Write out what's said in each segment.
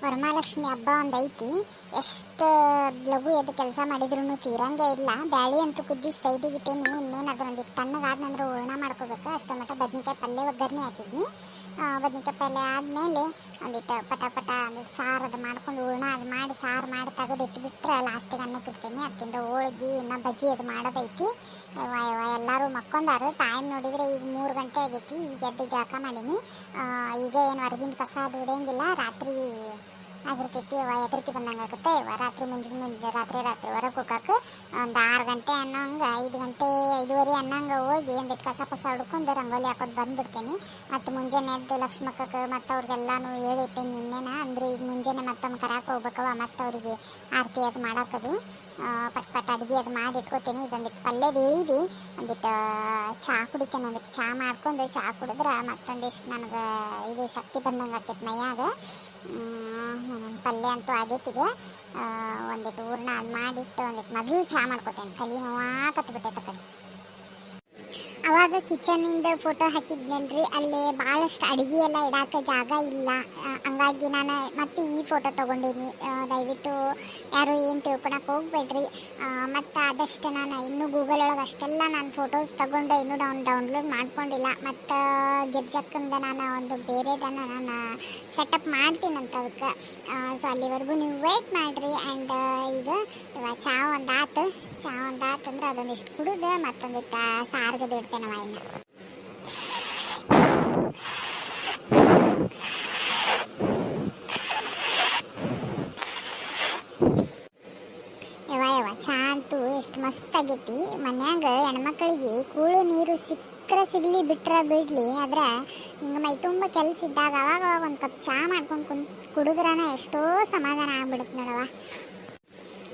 ವರಮಹಾಲಕ್ಷ್ಮಿ ಹಬ್ಬ ಒಂದು ಐತಿ. ಎಷ್ಟು ಲಘು ಎದ್ದು ಕೆಲಸ ಮಾಡಿದ್ರು ತೀರಂಗೆ ಇಲ್ಲ. ಬ್ಯಾಳಿ ಅಂತೂ ಕುದ್ದಿ ಸೈಡಿಗೆ ಇಟ್ಟೇನಿ. ಇನ್ನೇನು ಅದನ್ನೊಂದಿಟ್ಟು ತಣ್ಣಗಾದ ನಂತರ ಹೂರ್ಣ ಮಾಡ್ಕೋಬೇಕು. ಅಷ್ಟೇ ಮಟ್ಟ ಬದ್ನಿಕಾಯಿ ಪಲ್ಯ ಒಗ್ಗರಣೆ ಹಾಕಿದ್ನಿ. ಬದ್ನಿಕಾಯಿ ಪಲ್ಯ ಆದಮೇಲೆ ಒಂದಿಟ್ಟು ಪಟ ಪಟ ಒಂದಿಟ್ಟು ಸಾರು ಅದು ಮಾಡ್ಕೊಂಡು ಹೂರ್ಣ ಅದು ಮಾಡಿ ಸಾರು ಮಾಡಿ ತೆಗೆದಿಟ್ಬಿಟ್ರೆ ಲಾಸ್ಟಿಗೆ ಅನ್ನಕ್ಕೆ ಇಡ್ತೀನಿ. ಅತ್ತಿಂದ ಹೋಳ್ಗೆ ಇನ್ನು ಬಜ್ಜಿ ಅದು ಮಾಡೋದೈತಿ. ಎಲ್ಲರೂ ಮಕ್ಕೊಂಡಾರು. ಟೈಮ್ ನೋಡಿದರೆ ಈಗ 3 ಗಂಟೆ ಆಗೈತಿ. ಈಗ ಎದ್ದು ಜಳಕ ಮಾಡೀನಿ. ಈಗ ಏನು ಹೊರಗಿನ ಕಸ ಅದು ಹೊಡೆಯಂಗಿಲ್ಲ. ರಾತ್ರಿ ಆಗಿರ್ತೈತಿ. ಎದರಿಕೆ ಬಂದಂಗೆ ಆಗುತ್ತೆ. ರಾತ್ರಿ ಮುಂಜಾನೆ ರಾತ್ರಿ ಹೊರಗೆ ಹೋಗಕ್ಕೆ ಒಂದು 6 ಗಂಟೆ ಅನ್ನೋಂಗೆ 5 ಗಂಟೆ 5:30 ಅನ್ನಂಗೆ ಹೋಗಿ ಒಂದಿಟ್ಟು ಕಸ ಹೊಡ್ಕೊಂಡು ರಂಗೋಲಿ ಹಾಕೋದು ಬಂದುಬಿಡ್ತೀನಿ. ಮತ್ತು ಮುಂಜಾನೆ ಎದ್ದು ಲಕ್ಷ್ಮಕ್ಕಕ್ಕೆ ಮತ್ತು ಅವ್ರಿಗೆಲ್ಲಾನು ಹೇಳಿಟ್ಟೇನೆ ನಿನ್ನೆನ. ಅಂದ್ರೆ ಈಗ ಮುಂಜಾನೆ ಮತ್ತೊಮ್ಮೆ ಕರ್ಯಾಕೆ ಹೋಗ್ಬೇಕವ. ಮತ್ತು ಅವ್ರಿಗೆ ಆರತಿ ಅದು ಮಾಡೋಕ್ಕದು ಪಟ್ ಪಟ್ ಅಡುಗೆ ಅದು ಮಾಡಿ ಇಟ್ಕೋತೀನಿ. ಇದೊಂದಿಟ್ಟು ಪಲ್ಯದ ಇಳಿದು ಒಂದಿಟ್ಟು ಚಹಾ ಕುಡಿತೇನೆ. ಒಂದಿಟ್ಟು ಚಹಾ ಮಾಡ್ಕೊಂಡು ಚಹಾ ಕುಡಿದ್ರೆ ಮತ್ತೊಂದಿಷ್ಟು ನನಗೆ ಇದು ಶಕ್ತಿ ಬಂದಂಗೆ ಆಗ್ತೈತೆ ಮೈಯಾಗ. ಪಲ್ಯ ಅಂತೂ ಆಗೈತಿಗೆ. ಒಂದಿಟ್ಟು ಹೂರ್ಣ ಅದು ಮಾಡಿಟ್ಟು ಒಂದಿಟ್ಟು ಮೊದಲು ಚಹಾ ಮಾಡ್ಕೋತೇನೆ. ತಲೆ ನೋವಾಕತ್ಬಿಟ್ಟೈತೆ ಕಡೆ. ಅವಾಗ ಕಿಚನಿಂದ ಫೋಟೋ ಹಾಕಿದ್ನಲ್ರಿ, ಅಲ್ಲಿ ಭಾಳಷ್ಟು ಅಡುಗೆ ಎಲ್ಲ ಇಡೋಕೆ ಜಾಗ ಇಲ್ಲ. ಹಂಗಾಗಿ ನಾನು ಮತ್ತೆ ಈ ಫೋಟೋ ತೊಗೊಂಡೀನಿ. ದಯವಿಟ್ಟು ಯಾರು ಏನು ತಿಳ್ಕೊಳಕ್ಕೆ ಹೋಗ್ಬೇಡ್ರಿ. ಮತ್ತು ಆದಷ್ಟು ನಾನು ಇನ್ನೂ ಗೂಗಲ್ ಒಳಗೆ ಅಷ್ಟೆಲ್ಲ ನಾನು ಫೋಟೋಸ್ ತೊಗೊಂಡು ಇನ್ನೂ ಡೌನ್ಲೋಡ್ ಮಾಡ್ಕೊಂಡಿಲ್ಲ. ಮತ್ತು ಗಿರ್ಜಕ್ಕಂದ ನಾನು ಒಂದು ಬೇರೆದನ್ನು ನಾನು ಸೆಟಪ್ ಮಾಡ್ತೀನಂತ ಅದಕ್ಕೆ. ಸೊ ಅಲ್ಲಿವರೆಗೂ ನೀವು ವೇಟ್ ಮಾಡಿರಿ. ಆ್ಯಂಡ್ ಈಗ ಚಹಾ ಒಂದು ಆತಂದ್ರೆ ಅದೊಂದಿಷ್ಟು ಕುಡಿದು ಮತ್ತೊಂದಿಟ್ಟು ಸಾರ್ಗದು ಇಡ್ತೇನೆ ಇನ್ನು. ಚಹಾ ಅಂತೂ ಎಷ್ಟು ಮಸ್ತ್ ಆಗೈತಿ. ಮನ್ಯಾಗ ಹೆಣ್ಮಕ್ಳಿಗೆ ಕೂಳು ನೀರು ಸಿಗಲಿ ಬಿಡ್ಲಿ. ಆದ್ರೆ ಹಿಂಗೆ ಮೈ ತುಂಬ ಕೆಲಸ ಇದ್ದಾಗ ಅವಾಗ ಒಂದು ಕಪ್ ಚಹಾ ಮಾಡ್ಕೊಂಡು ಕುಡಿದ್ರನ ಎಷ್ಟೋ ಸಮಾಧಾನ ಆಗ್ಬಿಡುತ್ತೆ ನೋಡವ.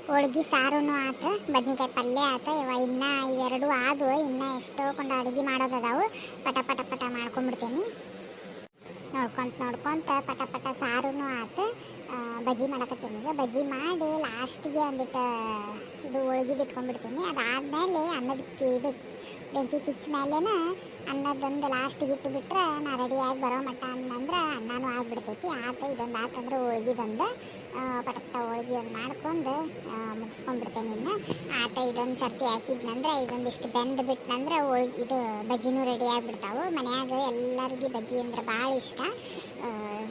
ಹೋಳ್ಗೆ ಸಾರೂ ಆತು, ಬದ್ನಿಕಾಯಿ ಪಲ್ಯ ಆತು. ಇನ್ನು ಇವೆರಡು ಆದವು. ಇನ್ನು ಎಷ್ಟೋ ಕೊಂಡು ಅಡುಗೆ ಮಾಡೋದದಾವು. ಪಟ ಪಟ ಪಟ ಮಾಡ್ಕೊಂಬಿಡ್ತೀನಿ. ನೋಡ್ಕೊಂತ ಪಟ ಪಟ ಸಾರೂ ಆತು. ಬಜ್ಜಿ ಮಾಡಕತ್ತೀನಿ. ಈಗ ಬಜ್ಜಿ ಮಾಡಿ ಲಾಸ್ಟಿಗೆ ಒಂದಿಟ್ಟು ಇದು ಹೋಳ್ಗಿದು ಇಟ್ಕೊಂಡ್ಬಿಡ್ತೀನಿ. ಅದಾದಮೇಲೆ ಅನ್ನದಕ್ಕೆ ಇದು ಬೆಂಕಿ ಕಿಚ್ಚ ಮೇಲೆನ ಅನ್ನದೊಂದು ಲಾಸ್ಟಿಗೆ ಇಟ್ಟುಬಿಟ್ರೆ ನಾ ರೆಡಿಯಾಗಿ ಬರೋ ಮಟ್ಟ ಅಂತಂದ್ರೆ ಅನ್ನನೂ ಆಗಿಬಿಡ್ತೈತಿ. ಇದೊಂದು ಆತಂದ್ರೆ ಹೋಳ್ಗಿದೊಂದು ಪಟ ಪಟ ಹೋಳ್ಗೆ ಒಂದು ಮಾಡ್ಕೊಂಡು ಮುಗಿಸ್ಕೊಂಡ್ಬಿಡ್ತೇನೆ. ಇನ್ನು ಇದೊಂದು ಸರ್ತಿ ಹಾಕಿದ್ನಂದ್ರೆ ಇದೊಂದಿಷ್ಟು ಬೆಂದು ಬಿಟ್ಟನಂದ್ರೆ ಹೋಳ್ಗೆ ಇದು ಬಜ್ಜಿನೂ ರೆಡಿ ಆಗಿಬಿಡ್ತಾವೆ. ಮನ್ಯಾಗ ಎಲ್ಲರಿಗೂ ಬಜ್ಜಿ ಅಂದ್ರೆ ಭಾಳ ಇಷ್ಟ.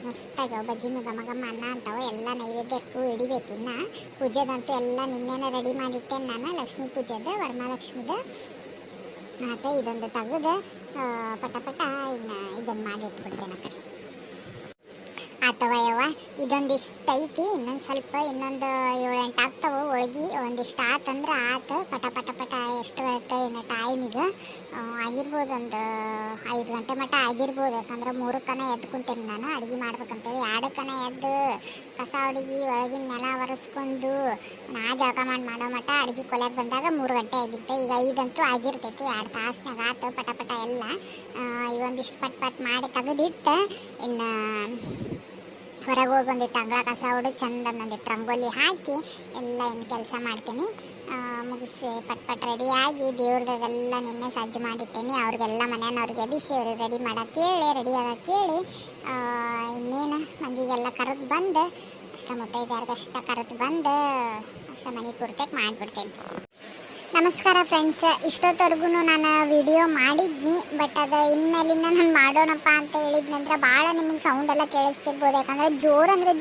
ಮಸ್ತಾಗ ಬಜ್ಜಿನೂ ಘಮ ಘಮ ಅನ್ನ ಅಂತಾವೆ. ಎಲ್ಲ ನೈವೇದ್ಯಕ್ಕೂ ಹಿಡಿಬೇಕು. ಇನ್ನು ಪೂಜೆದಂತೂ ಎಲ್ಲ ನಿನ್ನೆನೇ ರೆಡಿ ಮಾಡಿಟ್ಟೇನೆ ನಾನು. ಲಕ್ಷ್ಮೀ ಪೂಜೆದು ವರಮಹಾಲಕ್ಷ್ಮಿದು ಇದೊಂದು ತೆಗೆದು ಪಟ ಪಟ ಇನ್ನು ಇದನ್ನು ಮಾಡಿ ಇಟ್ಬಿಡ್ತೇನೆ ಕಡೆ. ಆತವ ಇದೊಂದಿಷ್ಟು ಐತಿ. ಇನ್ನೊಂದು 7-8 ಆಗ್ತಾವೆ ಹೋಳ್ಗೆ. ಒಂದಿಷ್ಟು ಆತಂದ್ರೆ ಆತು. ಪಟ ಪಟ ಪಟ ಎಷ್ಟು ಬರುತ್ತೆ ಇನ್ನು ಟೈಮಿಗೆ ಆಗಿರ್ಬೋದು. ಒಂದು 5 ಗಂಟೆ ಮಟ್ಟ ಆಗಿರ್ಬೋದು. ಯಾಕಂದ್ರೆ 3 ಎದ್ದು ಕುಂತೇನೆ ನಾನು ಅಡುಗೆ ಮಾಡ್ಬೇಕಂತೇಳಿ. 2 ಎದ್ದು ಕಸ ಅಡುಗೆ ಒಳಗಿನ ನೆಲ ಒರೆಸ್ಕೊಂಡು ನಾ ಜಳಕ ಮಾಡೋ ಮಟ್ಟ ಅಡುಗೆ ಕೊಲೆಗೆ ಬಂದಾಗ 3 ಗಂಟೆ ಆಗಿತ್ತು. ಈಗ 5 ಅಂತೂ ಆಗಿರ್ತೈತಿ. 2 ತಾಸ್ನಾಗ ಆತು ಪಟ ಪಟ ಎಲ್ಲ. ಇವೊಂದಿಷ್ಟು ಪಟ್ ಪಟ್ ಮಾಡಿ ತೆಗೆದಿಟ್ಟು ಇನ್ನು ಹೊರಗೆ ಹೋಗಿ ಒಂದಿಟ್ಟು ಅಂಗಳ ಕಸ ಹೊಡೆದು ಚಂದ ಒಂದಿಟ್ಟು ರಂಗೋಲಿ ಹಾಕಿ ಎಲ್ಲ ಇನ್ನು ಕೆಲಸ ಮಾಡ್ತೀನಿ. ಮುಗಿಸಿ ಪಟ್ ಪಟ್ ರೆಡಿಯಾಗಿ ದೇವ್ರದೆಲ್ಲ ನಿನ್ನೆ ಸಜ್ಜು ಮಾಡಿಟ್ಟೇನಿ. ಅವ್ರಿಗೆಲ್ಲ ಮನೆಯವ್ರಿಗೆ ಎಬ್ಬಿಸಿ ಅವ್ರಿಗೆ ರೆಡಿ ಮಾಡೋಕೆ ಹೇಳಿ ರೆಡಿ ಆಗೋಕೆ ಹೇಳಿ ಇನ್ನೇನು ಮಂದಿಗೆಲ್ಲ ಕರೆದು ಬಂದು ಮುತ್ತೈದೆಯರ್ಗಷ್ಟ ಕರೆದು ಬಂದು ಅಷ್ಟ ಮನೆ ಪೂರ್ತಿಯಾಗಿ ಮಾಡಿಬಿಡ್ತೇನೆ. ನಮಸ್ಕಾರ ಫ್ರೆಂಡ್ಸ್. ಇಷ್ಟೊತ್ತವರೆಗೂ ನಾನು ವಿಡಿಯೋ ಮಾಡಿದ್ನಿ. ಬಟ್ ಅದು ಇನ್ಮೇಲಿಂದ ನಾನು ಮಾಡೋಣಪ್ಪ ಅಂತ ಹೇಳಿದ್ನಂದ್ರೆ ಭಾಳ ನಿಮಗೆ ಸೌಂಡೆಲ್ಲ ಕೇಳಿಸ್ತಿರ್ಬೋದು. ಯಾಕಂದರೆ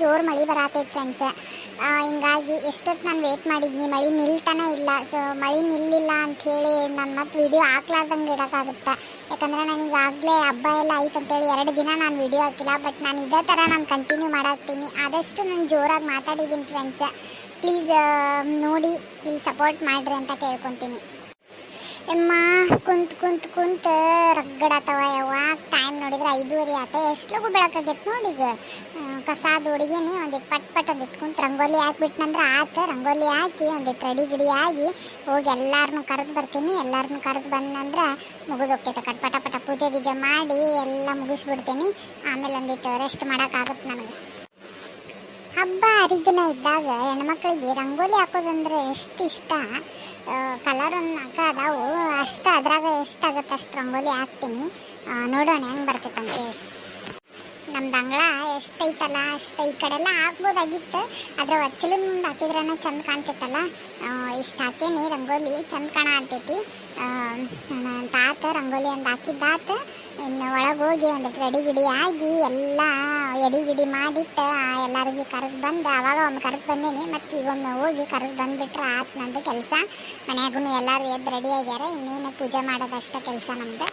ಜೋರು ಮಳೆ ಬರತ್ತೈತೆ ಫ್ರೆಂಡ್ಸ್. ಹಿಂಗಾಗಿ ಎಷ್ಟೊತ್ತು ನಾನು ವೇಟ್ ಮಾಡಿದ್ನಿ, ಮಳೆ ನಿಲ್ತಾನೆ ಇಲ್ಲ. ಸೊ ಮಳೆ ನಿಲ್ಲಿಲ್ಲ ಅಂಥೇಳಿ ನಾನು ಮತ್ತೆ ವಿಡಿಯೋ ಹಾಕ್ಲಾರ್ದಂಗೆ ಇಡೋಕ್ಕಾಗುತ್ತೆ. ಯಾಕಂದರೆ ನನಗಾಗಲೇ ಹಬ್ಬ ಎಲ್ಲ ಆಯ್ತು ಅಂತೇಳಿ 2 ದಿನ ನಾನು ವಿಡಿಯೋ ಹಾಕಿಲ್ಲ. ಬಟ್ ನಾನು ಇದೇ ಥರ ನಾನು ಕಂಟಿನ್ಯೂ ಮಾಡಾಕ್ತೀನಿ. ಆದಷ್ಟು ನಾನು ಜೋರಾಗಿ ಮಾತಾಡಿದ್ದೀನಿ ಫ್ರೆಂಡ್ಸ್. ಪ್ಲೀಸ್ ನೋಡಿ, ಪ್ಲೀಸ್ ಸಪೋರ್ಟ್ ಮಾಡಿರಿ ಅಂತ ಕೇಳ್ಕೊತೀನಿ. ಎಮ್ಮ ಕುಂತ ರಗ್ಗಡಾತವ. ಟೈಮ್ ನೋಡಿದ್ರೆ 5:30 ಆತ. ಎಷ್ಟು ಲಗು ಬೆಳಕಾಗೈತೆ ನೋಡಿ. ಈಗ ಕಸಾದ ಹುಡುಗಿನಿ ಒಂದಿಟ್ಟು ಪಟ್ ಒಂದಿಟ್ಟು ಕುಂತು ರಂಗೋಲಿ ಹಾಕ್ಬಿಟ್ನಂದ್ರೆ ಆತು. ರಂಗೋಲಿ ಹಾಕಿ ಒಂದಿಟ್ಟು ರೆಡಿ ಆಗಿ ಹೋಗಿ ಎಲ್ಲರನ್ನೂ ಕರೆದು ಬರ್ತೀನಿ. ಎಲ್ಲರನ್ನೂ ಕರೆದು ಬಂದಂದ್ರೆ ಮುಗಿದೋಗ್ತೈತೆ. ಪಟ ಪಟ ಪೂಜೆ ಗೀಜೆ ಮಾಡಿ ಎಲ್ಲ ಮುಗಿಸ್ಬಿಡ್ತೀನಿ. ಆಮೇಲೆ ಒಂದಿಟ್ಟು ರೆಸ್ಟ್ ಮಾಡೋಕ್ಕಾಗುತ್ತೆ ನನಗೆ. ಹಬ್ಬ ಹರಿದಿನ ಇದ್ದಾಗ ಹೆಣ್ಮಕ್ಳಿಗೆ ರಂಗೋಲಿ ಹಾಕೋದಂದ್ರೆ ಎಷ್ಟು ಇಷ್ಟ. ಕಲರನ್ನು ಅದಾವು ಅಷ್ಟು. ಅದ್ರಾಗ ಎಷ್ಟಾಗುತ್ತೆ ಅಷ್ಟು ರಂಗೋಲಿ ಹಾಕ್ತೀನಿ. ನೋಡೋಣ ಹೆಂಗೆ ಬರ್ತೈತೆ ಅಂತೇಳಿ. ನಮ್ದು ಅಂಗಳ ಎಷ್ಟೈತಲ್ಲ ಅಷ್ಟು ಈ ಕಡೆ ಎಲ್ಲ ಹಾಕ್ಬೋದಾಗಿತ್ತು, ಆದರೆ ಒಚ್ಚಲ ಮುಂದೆ ಹಾಕಿದ್ರನ ಚಂದ ಕಾಣ್ತೈತಲ್ಲ. ಇಷ್ಟು ಹಾಕೇನಿ ರಂಗೋಲಿ ಚಂದ ಕಾಣ ಅಂತೈತಿ. ತಾತ ರಂಗೋಲಿ ಒಂದು ಹಾಕಿದ್ದಾತ. ಇನ್ನು ಒಳಗೆ ಹೋಗಿ ಒಂದಿಟ್ಟು ರೆಡಿ ಗಿಡಿ ಆಗಿ ಎಲ್ಲ ಎಡಿ ಗಿಡಿ ಮಾಡಿಟ್ಟು ಎಲ್ಲರಿಗೂ ಕರೆದು ಬಂದು ಅವಾಗ ಒಮ್ಮೆ ಕರೆದು ಬಂದೇನಿ. ಮತ್ತು ಈಗೊಮ್ಮೆ ಹೋಗಿ ಕರೆದು ಬಂದುಬಿಟ್ರೆ ಆತು ನಂದು ಕೆಲಸ. ಮನ್ಯಾಗೂ ಎಲ್ಲರೂ ಎದ್ದು ರೆಡಿ ಆಗ್ಯಾರ, ಇನ್ನೇನು ಪೂಜೆ ಮಾಡೋದಷ್ಟ ಕೆಲಸ ನಮ್ದು.